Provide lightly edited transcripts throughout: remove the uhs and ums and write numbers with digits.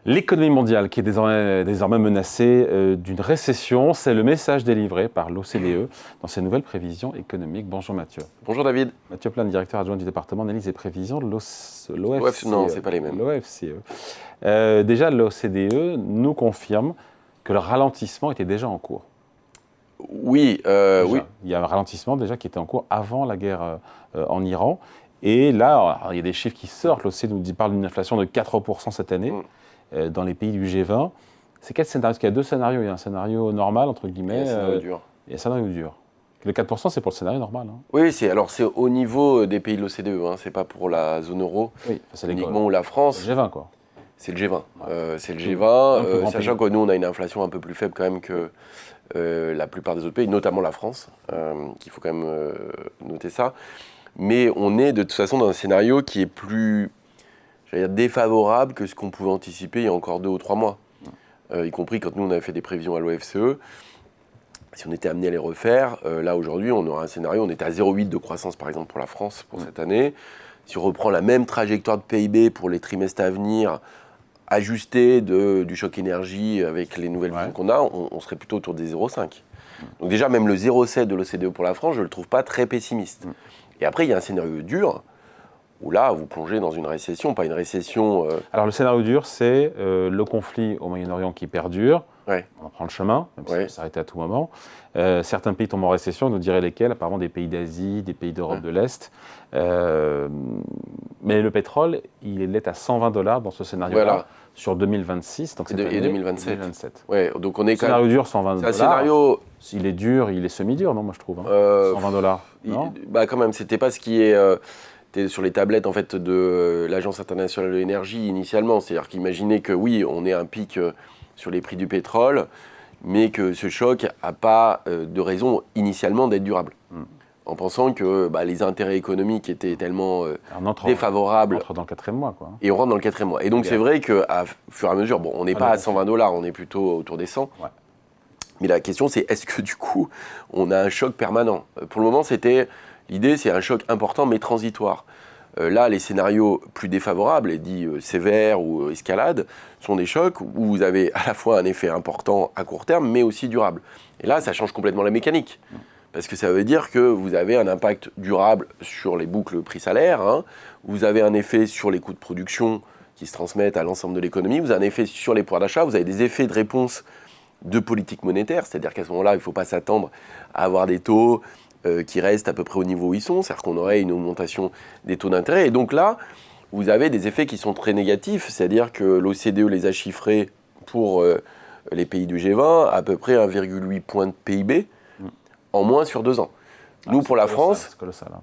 L'économie mondiale qui est désormais menacée d'une récession, c'est le message délivré par l'OCDE dans ses nouvelles prévisions économiques. Bonjour Mathieu. Bonjour David. Mathieu Plane, directeur adjoint du département d'analyse et prévision de l'OFCE. Non, c'est pas les mêmes. L'OFCE. Déjà, l'OCDE nous confirme que le ralentissement était déjà en cours. Oui, oui. Il y a un ralentissement déjà qui était en cours avant la guerre en Iran. Et là, il y a des chiffres qui sortent. L'OCDE nous parle d'une inflation de 4% cette année. Dans les pays du G20. C'est quel scénario? Parce qu'il y a deux scénarios. Il y a un scénario normal, entre guillemets, et un scénario dur. Et un scénario dur. Le 4%, c'est pour le scénario normal. Hein. Oui, c'est au niveau des pays de l'OCDE, hein, c'est pas pour la zone euro, oui, c'est uniquement ou la France. C'est le G20, quoi. C'est le G20. C'est le G20, sachant que nous, on a une inflation un peu plus faible quand même que la plupart des autres pays, notamment la France, qu'il faut quand même noter ça. Mais on est de toute façon dans un scénario qui est plus... défavorable que ce qu'on pouvait anticiper il y a encore 2 ou 3 mois. Y compris quand nous, on avait fait des prévisions à l'OFCE. Si on était amené à les refaire, là, aujourd'hui, on aura un scénario, on était à 0,8 de croissance, par exemple, pour la France, pour cette année. Si on reprend la même trajectoire de PIB pour les trimestres à venir, ajustée du choc énergie avec les nouvelles visions qu'on a, on serait plutôt autour des 0,5. Donc déjà, même le 0,7 de l'OCDE pour la France, je ne le trouve pas très pessimiste. Et après, il y a un scénario dur, où là, vous plongez dans une récession, pas une récession... Alors, le scénario dur, c'est le conflit au Moyen-Orient qui perdure. Ouais. On en prend le chemin, même si ça peut s'arrêter à tout moment. Certains pays tombent en récession, on nous dirait lesquels, apparemment des pays d'Asie, des pays d'Europe de l'Est. Mais le pétrole, il est à $120 dans ce scénario-là, sur 2026. Donc et 2027. Ouais, donc on est quand scénario dur, $120. C'est un scénario... Il est dur, il est semi-dur, non, moi je trouve. Hein. $120. Non bah quand même, c'était pas ce qui est... sur les tablettes en fait, de l'Agence internationale de l'énergie initialement. C'est-à-dire qu'imaginez que oui, on ait un pic sur les prix du pétrole, mais que ce choc n'a pas de raison initialement d'être durable. En pensant que les intérêts économiques étaient tellement défavorables. On rentre dans le 4e mois, quoi. Et on rentre dans le 4e mois. Et donc c'est vrai qu'à fur et à mesure, on n'est pas à $120, on est plutôt autour des 100. Ouais. Mais la question c'est, est-ce que du coup, on a un choc permanent? Pour le moment, l'idée, c'est un choc important mais transitoire. Là, les scénarios plus défavorables, et dits sévères ou escalade, sont des chocs où vous avez à la fois un effet important à court terme, mais aussi durable. Et là, ça change complètement la mécanique. Parce que ça veut dire que vous avez un impact durable sur les boucles prix-salaire, vous avez un effet sur les coûts de production qui se transmettent à l'ensemble de l'économie, vous avez un effet sur les pouvoirs d'achat, vous avez des effets de réponse de politique monétaire, c'est-à-dire qu'à ce moment-là, il ne faut pas s'attendre à avoir des taux qui restent à peu près au niveau où ils sont, c'est-à-dire qu'on aurait une augmentation des taux d'intérêt. Et donc là, vous avez des effets qui sont très négatifs, c'est-à-dire que l'OCDE les a chiffrés pour les pays du G20 à peu près 1,8 point de PIB en moins sur 2 ans. Nous, pour la France, c'est colossal, hein.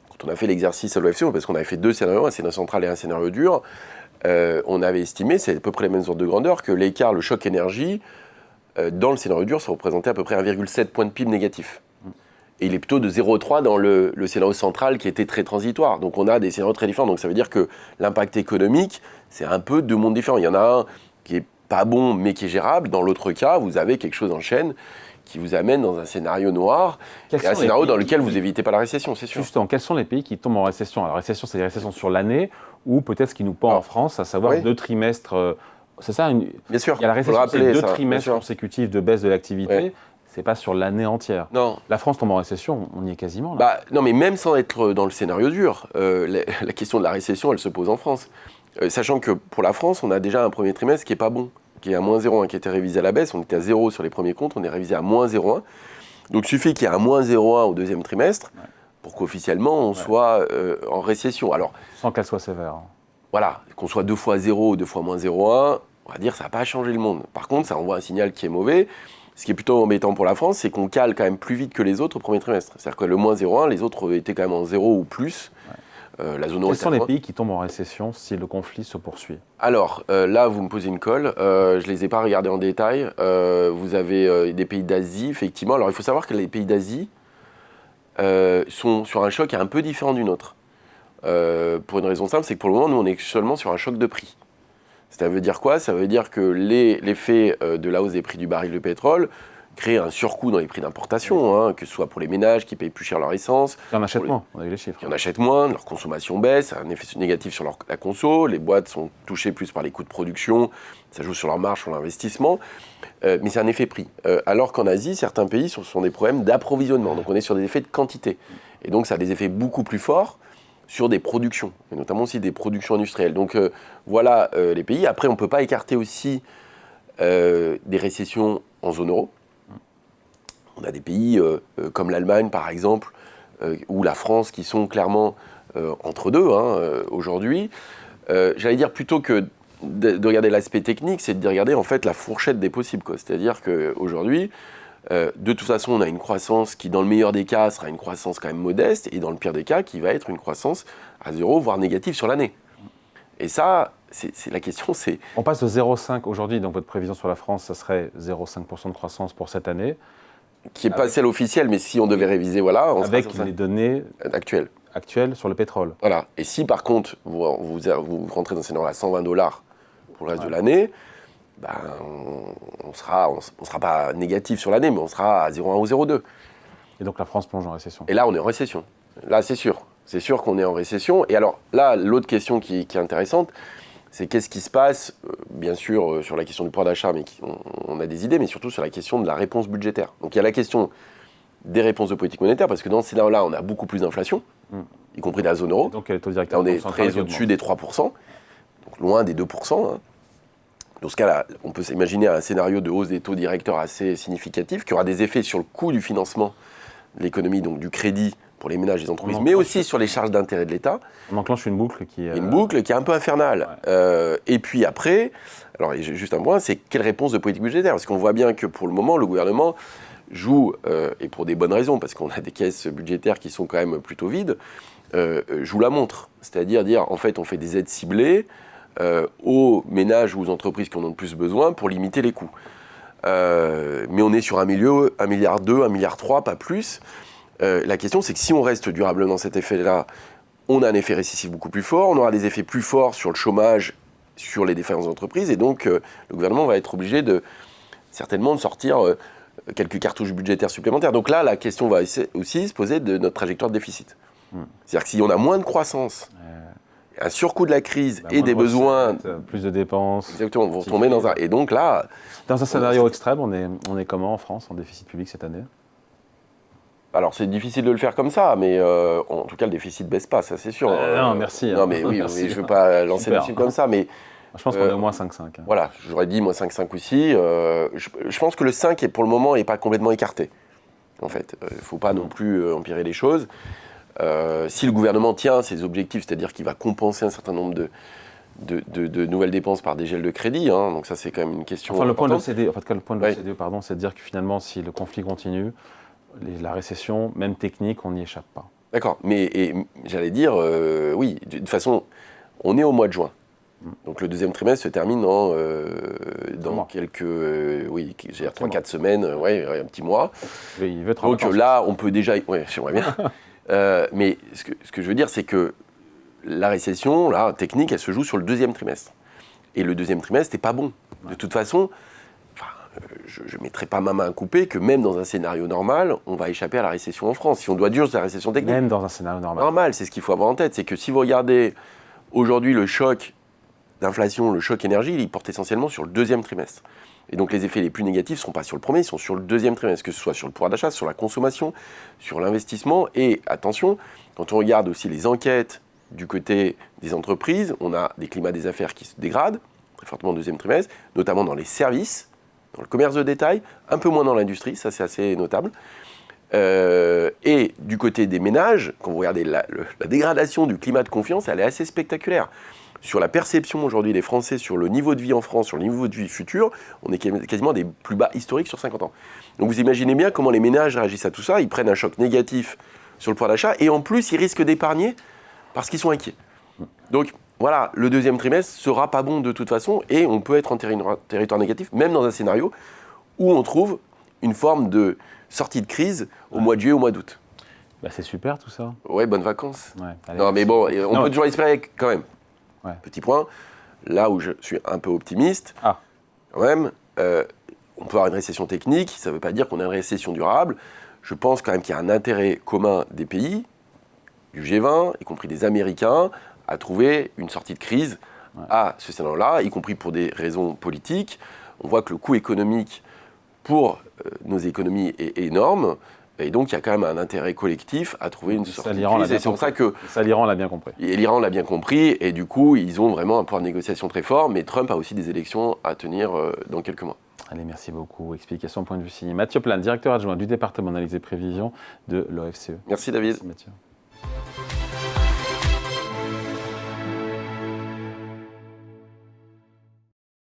Quand on a fait l'exercice à l'OFCE, parce qu'on avait fait 2 scénarios, un scénario central et un scénario dur, on avait estimé, c'est à peu près les mêmes ordres de grandeur, que l'écart, le choc énergie, dans le scénario dur, ça représentait à peu près 1,7 point de PIB négatif. Et il est plutôt de 0,3 dans le scénario central qui était très transitoire. Donc on a des scénarios très différents. Donc ça veut dire que l'impact économique, c'est un peu 2 mondes différents. Il y en a un qui est pas bon mais qui est gérable. Dans l'autre cas, vous avez quelque chose en chaîne qui vous amène dans un scénario noir. Et un scénario dans lequel vous évitez pas la récession, c'est sûr. Justement, quels sont les pays qui tombent en récession? Alors la récession, c'est des récessions sur l'année ou peut-être ce qui nous pend en France, à savoir 2 trimestres... c'est ça Bien sûr. Il y a la récession, c'est 2 trimestres consécutifs de baisse de l'activité. Ouais. C'est pas sur l'année entière. Non. La France tombe en récession, on y est quasiment là. Non, mais même sans être dans le scénario dur, la question de la récession, elle se pose en France. Sachant que pour la France, on a déjà un premier trimestre qui n'est pas bon, qui est à moins 0,1, qui a été révisé à la baisse. On était à 0 sur les premiers comptes, on est révisé à moins 0,1. Donc il suffit qu'il y ait un moins 0,1 au deuxième trimestre pour qu'officiellement on soit en récession. Alors, sans qu'elle soit sévère. Voilà, qu'on soit 2 fois 0 ou 2 fois moins 0,1, on va dire que ça n'a pas changé le monde. Par contre, ça envoie un signal qui est mauvais. Ce qui est plutôt embêtant pour la France, c'est qu'on cale quand même plus vite que les autres au premier trimestre. C'est-à-dire que le moins 0,1, les autres étaient quand même en 0 ou plus. La zone euro. Quels sont les pays qui tombent en récession si le conflit se poursuit? Alors, là, vous me posez une colle. Je ne les ai pas regardés en détail. Vous avez des pays d'Asie, effectivement. Alors, il faut savoir que les pays d'Asie sont sur un choc un peu différent du nôtre. Pour une raison simple, c'est que pour le moment, nous, on est seulement sur un choc de prix. Ça veut dire quoi? Ça veut dire que l'effet de la hausse des prix du baril de pétrole créer un surcoût dans les prix d'importation, que ce soit pour les ménages qui payent plus cher leur essence. Ils en achètent moins, on a vu les chiffres. Ils en achètent moins, leur consommation baisse, un effet négatif sur la conso, les boîtes sont touchées plus par les coûts de production, ça joue sur leur marge, sur l'investissement, mais c'est un effet prix. Alors qu'en Asie, certains pays sont des problèmes d'approvisionnement, donc on est sur des effets de quantité. Et donc ça a des effets beaucoup plus forts sur des productions, et notamment aussi des productions industrielles. Donc voilà les pays. Après, on ne peut pas écarter aussi des récessions en zone euro. On a des pays comme l'Allemagne, par exemple, ou la France, qui sont clairement entre deux aujourd'hui. J'allais dire, plutôt que de regarder l'aspect technique, c'est de regarder en fait la fourchette des possibles, quoi. C'est-à-dire qu'aujourd'hui, de toute façon, on a une croissance qui, dans le meilleur des cas, sera une croissance quand même modeste, et dans le pire des cas, qui va être une croissance à 0, voire négative sur l'année. Et ça, c'est la question, c'est... On passe de 0,5 aujourd'hui, donc votre prévision sur la France, ça serait 0,5% de croissance pour cette année. Qui n'est pas celle officielle, mais si on devait réviser, voilà... On avec les données actuelles sur le pétrole. Voilà. Et si, par contre, vous rentrez dans ces normes à $120 pour le reste de l'année, ben, on sera pas négatif sur l'année, mais on sera à 0,1 ou 0,2. Et donc la France plonge en récession. Et là, on est en récession. Là, c'est sûr. C'est sûr qu'on est en récession. Et alors, là, l'autre question qui est intéressante, c'est qu'est-ce qui se passe, bien sûr, sur la question du pouvoir d'achat, mais on a des idées, mais surtout sur la question de la réponse budgétaire. Donc, il y a la question des réponses de politique monétaire, parce que dans ce scénario-là, on a beaucoup plus d'inflation, y compris dans la zone euro. Et donc, quel est le taux directeur? Là, on est très au-dessus des 3%, donc loin des 2%. Dans ce cas-là, on peut s'imaginer un scénario de hausse des taux directeurs assez significatif, qui aura des effets sur le coût du financement de l'économie, donc du crédit pour les ménages et les entreprises, mais aussi sur les charges d'intérêt de l'État. On enclenche une boucle qui est... Une boucle qui est un peu infernale. Ouais. Et puis après, alors juste un point, c'est quelle réponse de politique budgétaire? Parce qu'on voit bien que pour le moment, le gouvernement joue, et pour des bonnes raisons, parce qu'on a des caisses budgétaires qui sont quand même plutôt vides, joue la montre. C'est-à-dire en fait, on fait des aides ciblées aux ménages ou aux entreprises qui en ont le plus besoin pour limiter les coûts. Mais on est sur 1,2 milliard, 1,3 milliard, pas plus. La question, c'est que si on reste durablement dans cet effet-là, on a un effet récessif beaucoup plus fort, on aura des effets plus forts sur le chômage, sur les défaillances d'entreprises, et donc le gouvernement va être obligé certainement de sortir quelques cartouches budgétaires supplémentaires. Donc là, la question va aussi se poser de notre trajectoire de déficit. C'est-à-dire que si on a moins de croissance, un surcoût de la crise et des besoins... Plus de dépenses... Exactement, vont tomber dans un... Et donc là... Dans un scénario extrême, on est comment en France en déficit public cette année? Alors, c'est difficile de le faire comme ça, mais en tout cas, le déficit ne baisse pas, ça c'est sûr. Non, merci. Non, mais oui, merci. Mais je ne veux pas lancer des chiffres comme ça, mais... Je pense qu'on est au moins 5,5. Voilà, j'aurais dit moins 5,5 aussi. Je pense que le 5, pour le moment, n'est pas complètement écarté. En fait, il ne faut pas non plus empirer les choses. Si le gouvernement tient ses objectifs, c'est-à-dire qu'il va compenser un certain nombre de nouvelles dépenses par des gels de crédit, donc ça c'est quand même une question le point de importante. l'OCDE, c'est de dire que finalement, si le conflit continue, la récession, même technique, on n'y échappe pas. D'accord, mais j'allais dire, oui, de toute façon, on est au mois de juin. Donc le deuxième trimestre se termine dans quelques, 3-4 semaines, un petit mois. Oui, il veut être donc là, on peut déjà... Oui, j'aimerais bien. Mais ce que je veux dire, c'est que la récession, là, technique, elle se joue sur le deuxième trimestre. Et le deuxième trimestre n'est pas bon. De toute façon, je ne mettrai pas ma main à couper que même dans un scénario normal, on va échapper à la récession en France. Si on doit dire c'est la récession technique. Même dans un scénario normal. Normal, c'est ce qu'il faut avoir en tête. C'est que si vous regardez aujourd'hui le choc d'inflation, le choc énergie, il porte essentiellement sur le deuxième trimestre. Et donc les effets les plus négatifs ne seront pas sur le premier, ils sont sur le deuxième trimestre, que ce soit sur le pouvoir d'achat, sur la consommation, sur l'investissement. Et attention, quand on regarde aussi les enquêtes du côté des entreprises, on a des climats des affaires qui se dégradent très fortement au deuxième trimestre, notamment dans les services, dans le commerce de détail, un peu moins dans l'industrie, ça c'est assez notable. Et du côté des ménages, quand vous regardez la dégradation du climat de confiance, elle est assez spectaculaire. Sur la perception aujourd'hui des Français sur le niveau de vie en France, sur le niveau de vie futur, on est quasiment des plus bas historiques sur 50 ans. Donc vous imaginez bien comment les ménages réagissent à tout ça, ils prennent un choc négatif sur le pouvoir d'achat et en plus ils risquent d'épargner parce qu'ils sont inquiets. Donc voilà, le deuxième trimestre sera pas bon de toute façon et on peut être en territoire négatif, même dans un scénario où on trouve une forme de sortie de crise au mois de juillet, au mois d'août. Bah c'est super tout ça. Ouais, bonnes vacances. Ouais, allez, non mais bon, on peut toujours espérer quand même. Ouais. Petit point, là où je suis un peu optimiste, quand même, on peut avoir une récession technique, ça ne veut pas dire qu'on a une récession durable. Je pense quand même qu'il y a un intérêt commun des pays, du G20, y compris des Américains, à trouver une sortie de crise à ce scénario-là, y compris pour des raisons politiques. On voit que le coût économique pour nos économies est énorme. Et donc, il y a quand même un intérêt collectif à trouver une sortie de crise. Et c'est pour ça que... Ça, l'Iran l'a bien compris. Et l'Iran l'a bien compris. Et du coup, ils ont vraiment un pouvoir de négociation très fort. Mais Trump a aussi des élections à tenir dans quelques mois. Allez, merci beaucoup. Explication point de vue signé Mathieu Plane, directeur adjoint du département d'analyse et prévision de l'OFCE. Merci David. Merci Mathieu.